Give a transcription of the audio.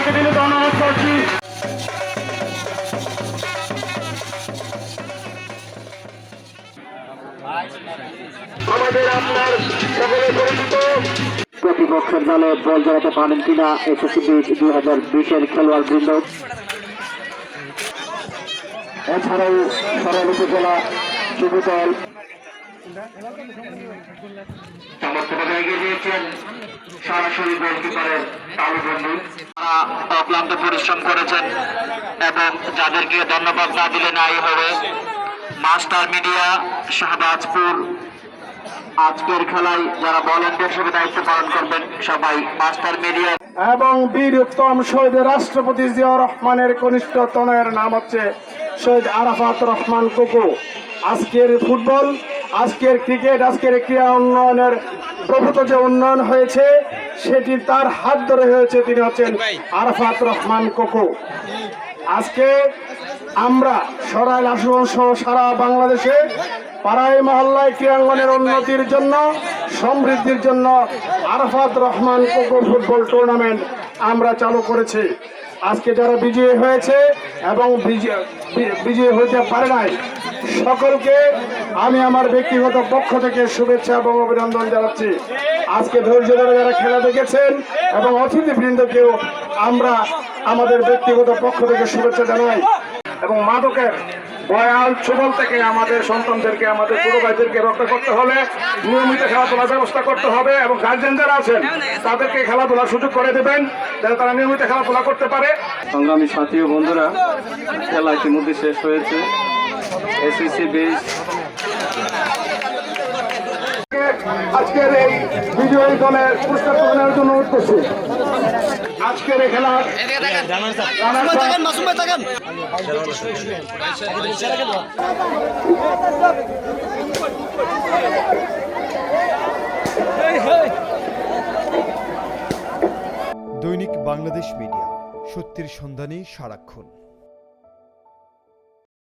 সবাইকে দিলে ধন্যবাদ করছি। আমাদের আপনার সকলে পরিচিত প্রতিপক্ষের দলে বল জড়াতে পারেন কিনা এসএসসি 2020-এর খেলোয়াড় বৃন্দ। এছাড়াও সরাইল উপজেলা যুব দল চমৎকারভাবে এগিয়ে দিয়েছেন সরাসরি গোলকিপারের তালু বন্ধু। তারা অক্লান্ত পরিশ্রম করেছেন এবং যাদেরকে ধন্যবাদ না দিলে নাই হবে। মাস্টার মিডিয়া শাহবাজপুর আজকের খেলায় যারা ভলান্টিয়ার হিসেবে দায়িত্ব পালন করবেন সবাই মাস্টার মিডিয়া এবং বীর উত্তম শহীদ রাষ্ট্রপতি জিয়াউর রহমানের কনিষ্ঠ তনয়ের নাম হচ্ছে শহীদ আরাফাত রহমান কোকো। আজকের ফুটবল, আজকের ক্রিকেট, আজকের ক্রীড়া উন্নয়নের প্রভূত যে উন্নয়ন হয়েছে সেটি তার হাত ধরে হয়েছে। তিনি হচ্ছেন আরাফাত রহমান কোকো। আজকে আমরা সরাইল আসন সহ সারা বাংলাদেশে পাড়ায় মহল্লায় ক্রীড়াঙ্গনের উন্নতির জন্য, সমৃদ্ধির জন্য Arafat Rahman cocoa football tournament আমরা চালু করেছি। আজকে যারা বিজয়ী হয়েছে এবং বিজয়ী হতে পারে নাই সকলকে আমি আমার ব্যক্তিগত পক্ষ থেকে শুভেচ্ছা এবং অভিনন্দন জানাচ্ছি। আজকে ধৈর্য ধরে যারা খেলা দেখেছেন এবং অতিথিবৃন্দকেও আমরা আমাদের ব্যক্তিগত পক্ষ থেকে শুভেচ্ছা জানাই। এবং মাদকের বয়াল ছোবল থেকে আমাদের সন্তানদেরকে, আমাদের ছোট ভাইদেরকে রক্ষা করতে হলে নিয়মিত খেলাধুলার ব্যবস্থা করতে হবে এবং গার্জেন যারা আছেন তাদেরকে খেলাধুলার সুযোগ করে দেবেন যাতে তারা নিয়মিত খেলাধুলা করতে পারে। সংগ্রামী সাথী ও বন্ধুরা, খেলা ইতিমধ্যে শেষ হয়েছে। এসএসসি 20 আজকের এই বিজয়ী দলের পুরস্কার প্রদানের জন্য উঠতেছে। আজকের এই খেলার দৈনিক বাংলাদেশ মিডিয়া, সত্যের সন্ধানে সারাক্ষণ।